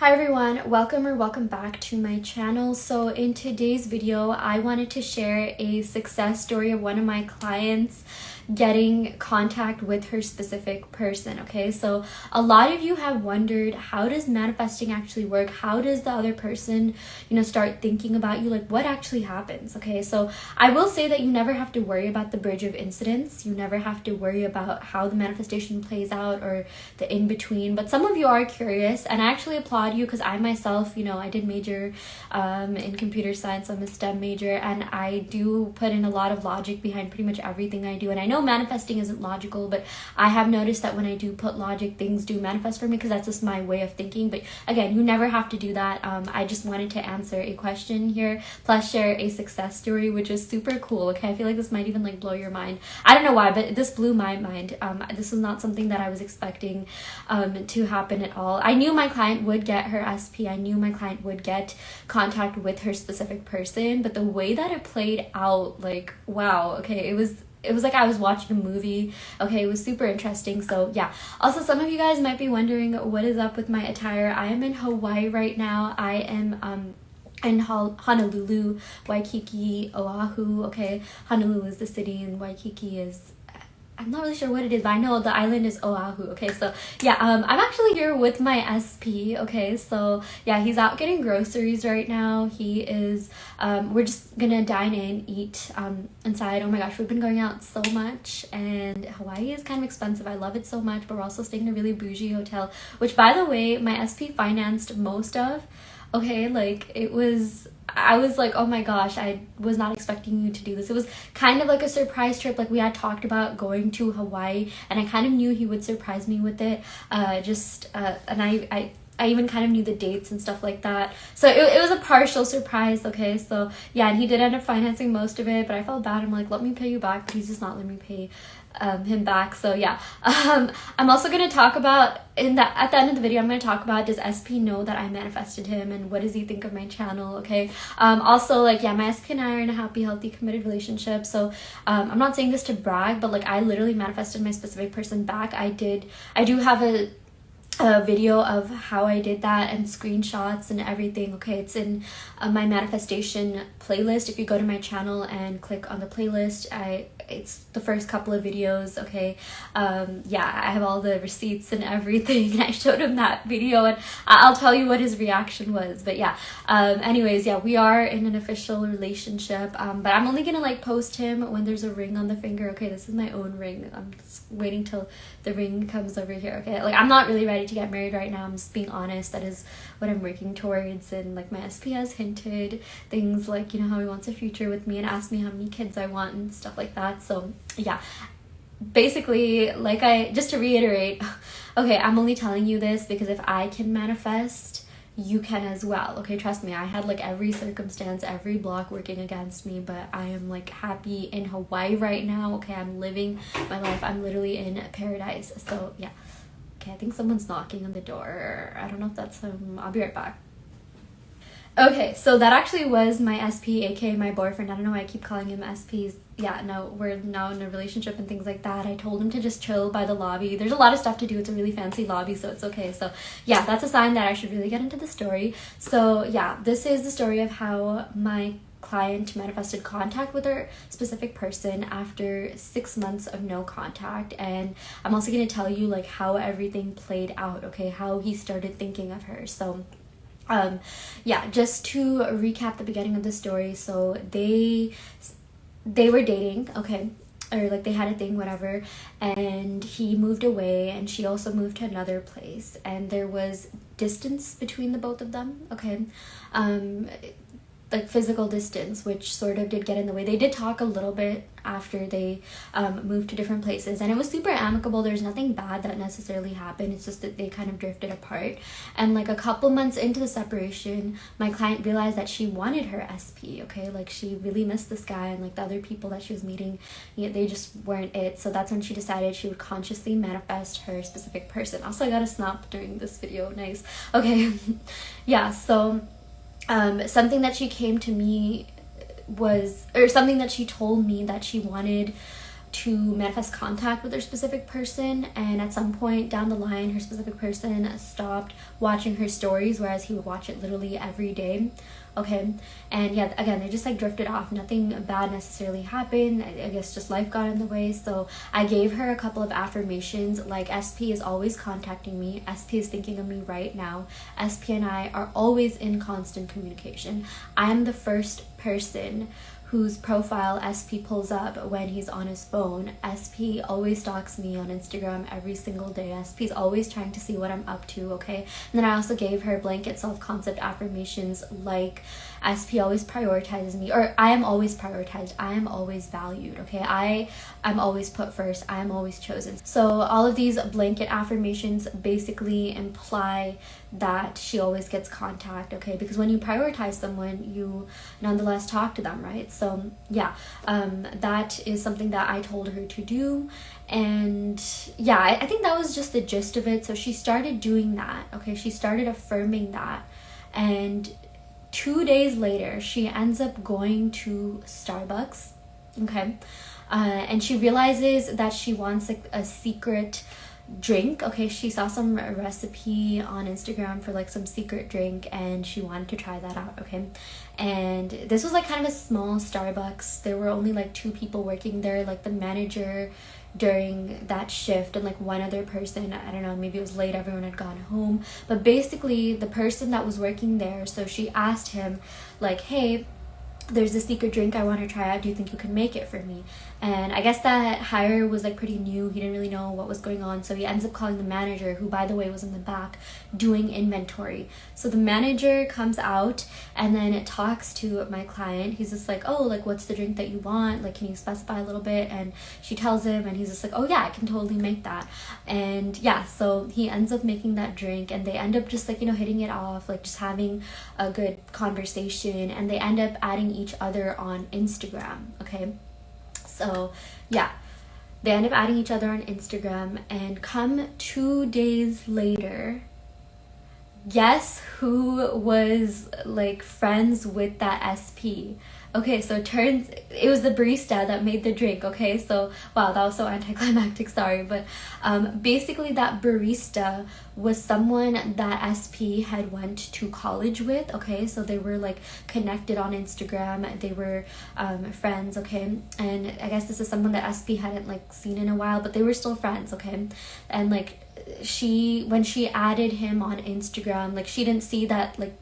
Hi everyone, welcome back to my channel. So in today's video, I wanted to share a success story of one of my clients getting contact with her specific person. Okay, so a lot of you have wondered, how does manifesting actually work? How does the other person, start thinking about you? Like, what actually happens? Okay, so I will say that you never have to worry about the bridge of incidents. You never have to worry about how the manifestation plays out or the in-between. But some of you are curious, and I actually applaud you, because I myself, I did major in computer science. I'm a STEM major, and I do put in a lot of logic behind pretty much everything I do. And I know manifesting isn't logical, but I have noticed that when I do put logic, things do manifest for me, because that's just my way of thinking. But again, you never have to do that. I just wanted to answer a question here, plus share a success story, which is super cool. Okay, I feel like this might even blow your mind. I don't know why, but this blew my mind. This was not something that I was expecting to happen at all. I knew my client would get her SP. I knew my client would get contact with her specific person, but the way that it played out, wow. Okay, it was like I was watching a movie. Okay, it was super interesting. So yeah, also some of you guys might be wondering what is up with my attire. I am in Hawaii right now. I am in Honolulu, Waikiki, Oahu. Okay, Honolulu is the city and Waikiki is, I'm not really sure what it is, but I know the island is Oahu. Okay, so yeah, I'm actually here with my SP. Okay, so yeah, he's out getting groceries right now. He is, we're just gonna dine in, eat inside. Oh my gosh, we've been going out so much, and Hawaii is kind of expensive. I love it so much, but we're also staying in a really bougie hotel, which, by the way, my SP financed most of. Okay, I was like, oh my gosh, I was not expecting you to do this. It was kind of like a surprise trip. Like, we had talked about going to Hawaii, and I kind of knew he would surprise me with it. And I even kind of knew the dates and stuff like that. So it was a partial surprise. Okay, so yeah, and he did end up financing most of it, but I felt bad. I'm like, let me pay you back, but he's just not letting me pay him back. So yeah, I'm also going to talk about, at the end of the video, I'm going to talk about, does SP know that I manifested him, and what does he think of my channel? Okay, also, yeah, my SP and I are in a happy, healthy, committed relationship. So I'm not saying this to brag, but I literally manifested my specific person back. I do have a video of how I did that and screenshots and everything. Okay, it's in my manifestation playlist. If you go to my channel and click on the playlist, it's the first couple of videos. Okay, yeah, I have all the receipts and everything, and I showed him that video, and I'll tell you what his reaction was. But yeah, anyways, yeah, we are in an official relationship, but I'm only gonna post him when there's a ring on the finger. Okay, this is my own ring. I'm just waiting till the ring comes over here. Okay, I'm not really ready to get married right now. I'm just being honest. That is what I'm working towards, and my SP has hinted things how he wants a future with me and asked me how many kids I want and stuff like that. So yeah, basically, just to reiterate, okay, I'm only telling you this because if I can manifest, you can as well. Okay, trust me, I had every circumstance, every block working against me, but I am happy in Hawaii right now. Okay, I'm living my life. I'm literally in paradise. So yeah. Okay, I think someone's knocking on the door. I don't know if that's him. I'll be right back. Okay, so that actually was my SP, aka my boyfriend. I don't know why I keep calling him SPs. Yeah, no, we're now in a relationship and things like that. I told him to just chill by the lobby. There's a lot of stuff to do. It's a really fancy lobby, so it's okay. So yeah, that's a sign that I should really get into the story. So yeah, this is the story of how my client manifested contact with her specific person after 6 months of no contact. And I'm also going to tell you how everything played out. Okay, how he started thinking of her. So yeah, just to recap the beginning of the story. So they were dating, okay, or they had a thing, whatever, and he moved away and she also moved to another place, and there was distance between the both of them. Okay, physical distance, which sort of did get in the way. They did talk a little bit after they moved to different places, and it was super amicable. There's nothing bad that necessarily happened. It's just that they kind of drifted apart. And a couple months into the separation, my client realized that she wanted her SP. Okay, she really missed this guy, and the other people that she was meeting, they just weren't it. So that's when she decided she would consciously manifest her specific person. Also, I got a snap during this video. Nice. Okay. Yeah, so something that she came to me was, or something that she told me that she wanted to manifest contact with her specific person, and at some point down the line her specific person stopped watching her stories, whereas he would watch it literally every day. Okay, and yeah, again, they just like drifted off. Nothing bad necessarily happened. I guess just life got in the way. So I gave her a couple of affirmations like, SP is always contacting me, SP is thinking of me right now, SP and I are always in constant communication, I am the first person whose profile SP pulls up when he's on his phone, SP always stalks me on Instagram every single day, SP's always trying to see what I'm up to. Okay, and then I also gave her blanket self-concept affirmations like, SP always prioritizes me, or I am always prioritized, I am always valued. Okay, I'm always put first, I am always chosen. So all of these blanket affirmations basically imply that she always gets contact. Okay, because when you prioritize someone, you nonetheless talk to them, right? So yeah, that is something that I told her to do. And yeah, I think that was just the gist of it. So she started doing that. Okay, she started affirming that, and 2 days later she ends up going to Starbucks. Okay, and she realizes that she wants like a secret drink. Okay, she saw some recipe on Instagram for like some secret drink, and she wanted to try that out. Okay, and this was like kind of a small Starbucks. There were only like 2 people working there, like the manager during that shift and like one other person. I don't know, maybe it was late, everyone had gone home, but basically the person that was working there, so she asked him like, hey, there's a secret drink I want to try out, do you think you can make it for me? And I guess that hire was like pretty new, he didn't really know what was going on, so he ends up calling the manager, who by the way was in the back doing inventory. So the manager comes out and then it talks to my client. He's just like, oh, like what's the drink that you want, like can you specify a little bit? And she tells him, and he's just like, oh yeah, I can totally make that. And yeah, so he ends up making that drink, and they end up just like, you know, hitting it off, like just having a good conversation, and they end up adding each other on Instagram. Okay, so yeah, they end up adding each other on Instagram, and come 2 days later, guess who was like friends with that SP? Okay, so it was the barista that made the drink. Okay, so wow, that was so anticlimactic, sorry, but basically that barista was someone that SP had went to college with. Okay, so they were like connected on Instagram, they were friends. Okay, and I guess this is someone that SP hadn't like seen in a while, but they were still friends. Okay, and like when she added him on Instagram, like she didn't see that like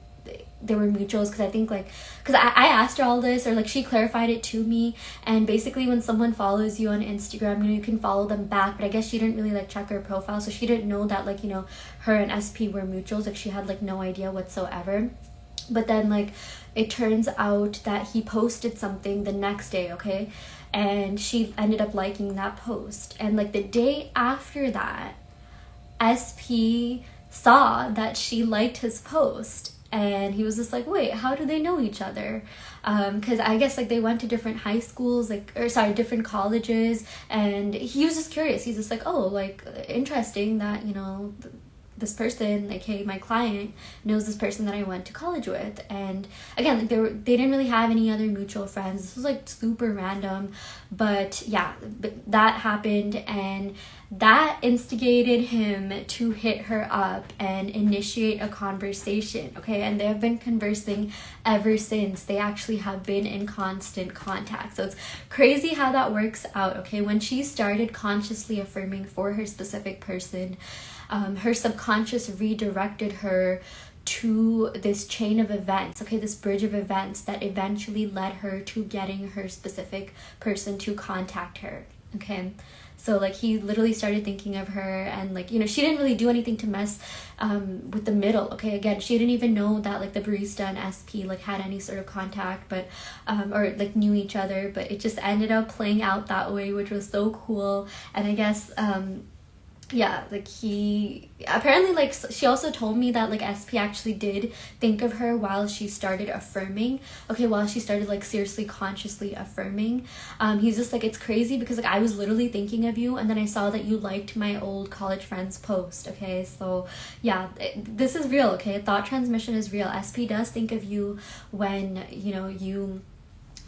they were mutuals, because I think like, because I asked her all this, or like she clarified it to me, and basically when someone follows you on Instagram, you know, you can follow them back, but I guess she didn't really like check her profile, so she didn't know that like, you know, her and SP were mutuals. Like she had like no idea whatsoever. But then like it turns out that he posted something the next day. Okay, and she ended up liking that post, and like the day after that, SP saw that she liked his post, and he was just like, wait, how do they know each other? Because I guess like they went to different high schools, like, or sorry, different colleges, and he was just curious. He's just like, oh, like interesting that, you know, this person, like, hey, my client knows this person that I went to college with. And again, like they didn't really have any other mutual friends. This was like super random, but yeah, that happened, and that instigated him to hit her up and initiate a conversation. Okay, and they have been conversing ever since. They actually have been in constant contact. So it's crazy how that works out. Okay, when she started consciously affirming for her specific person, her subconscious redirected her to this chain of events, okay, this bridge of events that eventually led her to getting her specific person to contact her. Okay, so like he literally started thinking of her, and like, you know, she didn't really do anything to mess with the middle. Okay, again, she didn't even know that like the barista and SP like had any sort of contact, but or like knew each other, but it just ended up playing out that way, which was so cool. And I guess yeah, like he apparently, like, she also told me that like SP actually did think of her while she started affirming. Okay, while she started like seriously consciously affirming. He's just like, it's crazy because like I was literally thinking of you, and then I saw that you liked my old college friend's post. Okay, so yeah, this is real. Okay, thought transmission is real. SP does think of you when, you know, you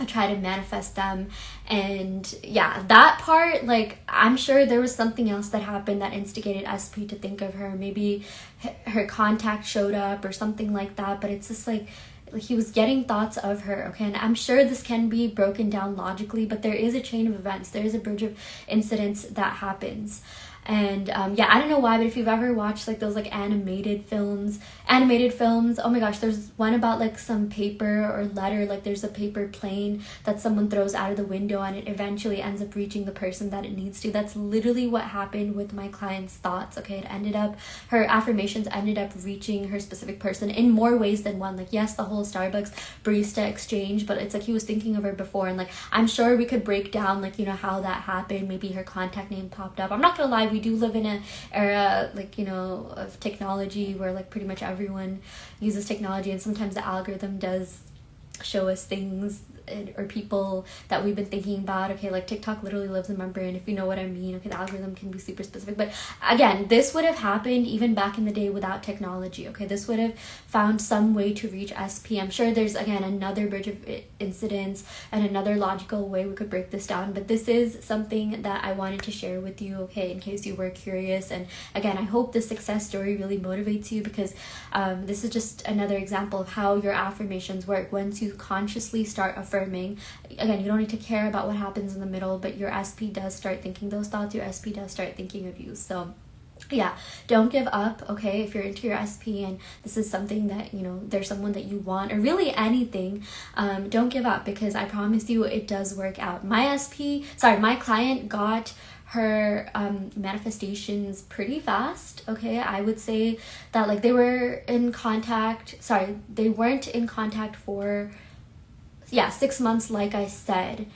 try to manifest them. And yeah, that part, like, I'm sure there was something else that happened that instigated SP to think of her. Maybe her contact showed up or something like that, but it's just like he was getting thoughts of her, okay? And I'm sure this can be broken down logically, but there is a chain of events, there is a bridge of incidents that happens. And yeah, I don't know why, but if you've ever watched like those like animated films, oh my gosh, there's one about like some paper or letter, like there's a paper plane that someone throws out of the window and it eventually ends up reaching the person that it needs to. That's literally what happened with my client's thoughts, okay? It ended up, her affirmations ended up reaching her specific person in more ways than one. Like, yes, the whole Starbucks barista exchange, but it's like he was thinking of her before, and like I'm sure we could break down like, you know, how that happened. Maybe her contact name popped up. I'm not gonna lie, we do live in an era, like, you know, of technology where like pretty much everyone uses technology, and sometimes the algorithm does show us things or people that we've been thinking about. Okay, like TikTok literally lives in my brain, if you know what I mean. Okay, the algorithm can be super specific, but again, this would have happened even back in the day without technology. Okay, this would have found some way to reach SP. I'm sure there's, again, another bridge of incidents and another logical way we could break this down, but this is something that I wanted to share with you, okay, in case you were curious. And again, I hope this success story really motivates you, because this is just another example of how your affirmations work. Once you consciously start affirming, again, you don't need to care about what happens in the middle, but your SP does start thinking those thoughts, your SP does start thinking of you. So yeah, don't give up, okay? If you're into your SP and this is something that, you know, there's someone that you want, or really anything, don't give up, because I promise you it does work out. My client got her manifestations pretty fast, okay? I would say that like they weren't in contact for 6 months, like I said,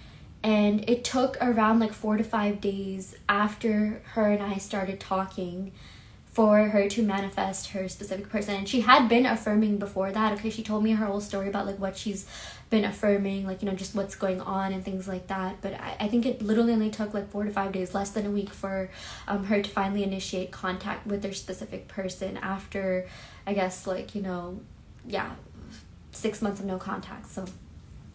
and it took around like 4 to 5 days after her and I started talking for her to manifest her specific person. And she had been affirming before that, okay? She told me her whole story about like what she's been affirming, like, you know, just what's going on and things like that. But I think it literally only took like 4 to 5 days, less than a week, for her to finally initiate contact with her specific person after, I guess, like, you know, 6 months of no contact. So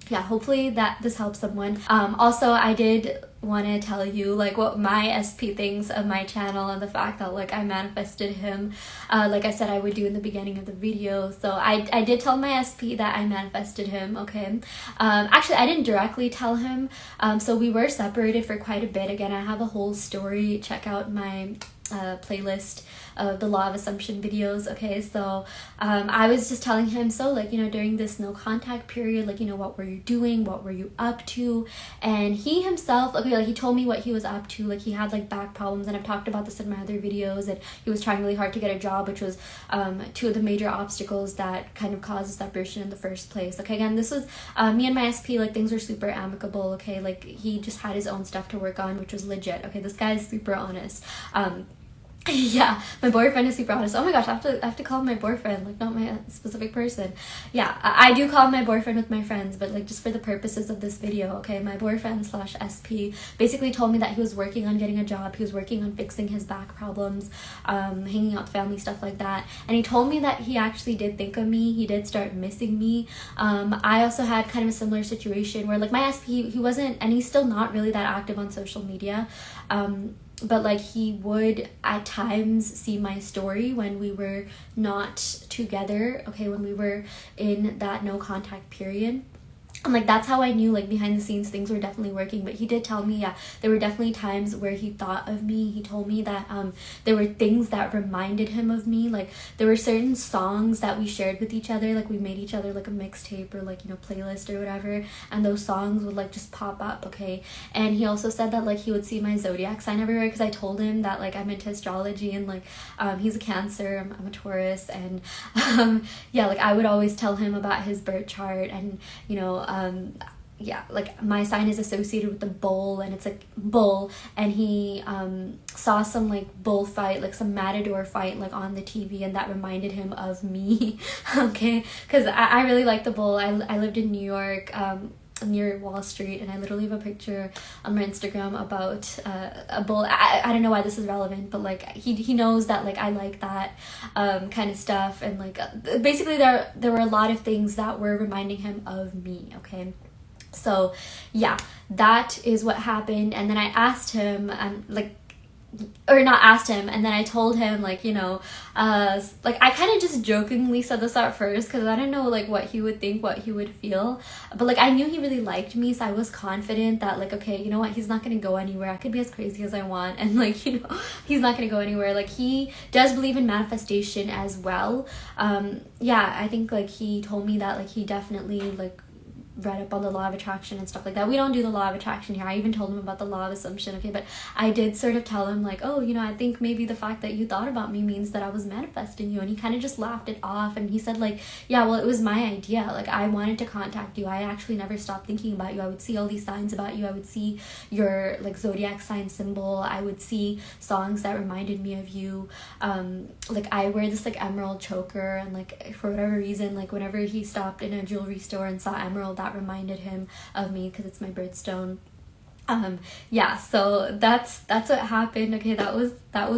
yeah, hopefully that this helps someone. Also, I did want to tell you like what my SP thinks of my channel and the fact that like I manifested him, like I said I would do in the beginning of the video. So I did tell my SP that I manifested him, okay? Actually, I didn't directly tell him. So we were separated for quite a bit. Again, I have a whole story. Check out my playlist of the law of assumption videos, okay? So I was just telling him, so like, you know, during this no contact period, like, you know, what were you doing, what were you up to? And he himself, okay, like he told me what he was up to. Like he had like back problems, and I've talked about this in my other videos, and he was trying really hard to get a job, which was two of the major obstacles that kind of caused the separation in the first place. Okay, again, this was me and my SP, like things were super amicable, okay? Like he just had his own stuff to work on, which was legit, okay? This guy is super honest. Yeah, my boyfriend is super honest. Oh my gosh, I have to call him my boyfriend, like not my specific person. Yeah, I do call him my boyfriend with my friends, but like just for the purposes of this video, okay? My boyfriend / SP basically told me that he was working on getting a job, he was working on fixing his back problems, hanging out with family, stuff like that. And he told me that he actually did think of me, he did start missing me. I also had kind of a similar situation where like my SP, he wasn't, and he's still not really that active on social media. But like he would at times see my story when we were not together, okay, when we were in that no contact period. And like that's how I knew like behind the scenes things were definitely working. But he did tell me, yeah, there were definitely times where he thought of me. He told me that there were things that reminded him of me. Like there were certain songs that we shared with each other, like we made each other like a mixtape or like, you know, playlist or whatever, and those songs would like just pop up, okay? And he also said that like he would see my zodiac sign everywhere, because I told him that like I'm into astrology, and like he's a Cancer, I'm a Taurus, and yeah, like I would always tell him about his birth chart. And you know, yeah, like my sign is associated with the bull, and it's like bull, and he saw some like bull fight, like some matador fight like on the TV, and that reminded him of me. Okay, because I really like the bull. I lived in New York, near Wall Street, and I literally have a picture on my Instagram about a bull. I don't know why this is relevant, but like he knows that like I like that kind of stuff. And like basically there were a lot of things that were reminding him of me, okay? So yeah, that is what happened. And then I asked him, or not asked him, and then I told him, like, you know, like, I kind of just jokingly said this at first because I didn't know, like, what he would think, what he would feel, but, like, I knew he really liked me, so I was confident that, like, okay, you know what, he's not gonna go anywhere. I could be as crazy as I want, and, like, you know, he's not gonna go anywhere. Like, he does believe in manifestation as well. Yeah, I think, like, he told me that, like, he definitely, like, read up on the law of attraction and stuff like that. We don't do the law of attraction here. I even told him about the law of assumption, okay, but I did sort of tell him, like, oh, you know, I think maybe the fact that you thought about me means that I was manifesting you. And he kind of just laughed it off, and he said, like, yeah, well, it was my idea. Like, I wanted to contact you. I actually never stopped thinking about you. I would see all these signs about you. I would see your, like, zodiac sign symbol. I would see songs that reminded me of you. Like, I wear this, like, emerald choker, and, like, for whatever reason, like, whenever he stopped in a jewelry store and saw emerald, that reminded him of me because it's my birthstone. Yeah, so that's what happened. Okay, that was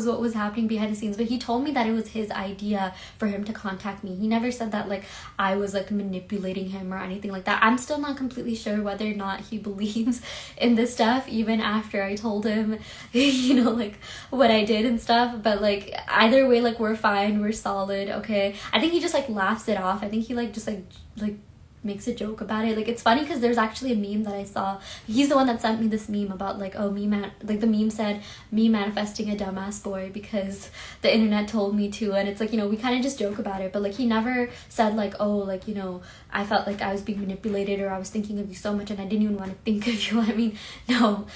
what was happening behind the scenes. But he told me that it was his idea for him to contact me. He never said that, like, I was, like, manipulating him or anything like that. I'm still not completely sure whether or not he believes in this stuff, even after I told him, you know, like, what I did and stuff. But, like, either way, like, we're fine, we're solid. Okay, I think he just, like, laughs it off. I think he, like, just like makes a joke about it. Like, it's funny because there's actually a meme that I saw. He's the one that sent me this meme about, like, oh, like, the meme said, me manifesting a dumbass boy because the internet told me to. And it's like, you know, we kind of just joke about it, but, like, he never said, like, oh, like, you know, I felt like I was being manipulated or I was thinking of you so much and I didn't even want to think of you. I mean, no.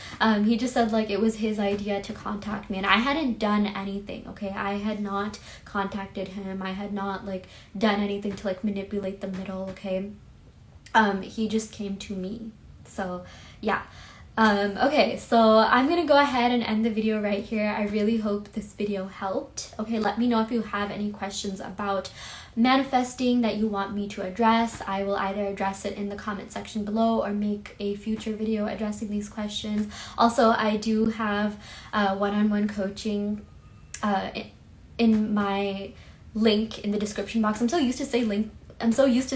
He just said, like, it was his idea to contact me, and I hadn't done anything. Okay, I had not contacted him. I had not, like, done anything to, like, manipulate the middle. Okay, he just came to me. So yeah. Okay, so I'm gonna go ahead and end the video right here. I really hope this video helped. Okay, let me know if you have any questions about manifesting that you want me to address. I will either address it in the comment section below or make a future video addressing these questions. Also, I do have one-on-one coaching in my link in the description box. I'm so used to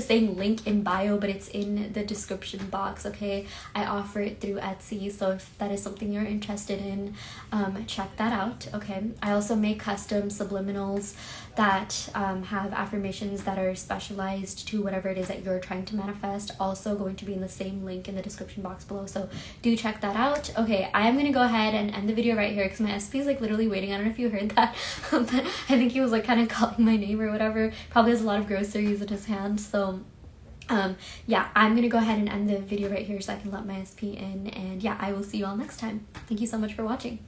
saying link in bio, but it's in the description box. Okay, I offer it through Etsy, so if that is something you're interested in, check that out. Okay, I also make custom subliminals that have affirmations that are specialized to whatever it is that you're trying to manifest, also going to be in the same link in the description box below, so do check that out. Okay, I am gonna go ahead and end the video right here because my SP is, like, literally waiting. I don't know if you heard that, but I think he was, like, kind of calling my name or whatever. Probably has a lot of groceries in his hand. So yeah, I'm gonna go ahead and end the video right here so I can let my SP in, and yeah, I will see you all next time. Thank you so much for watching.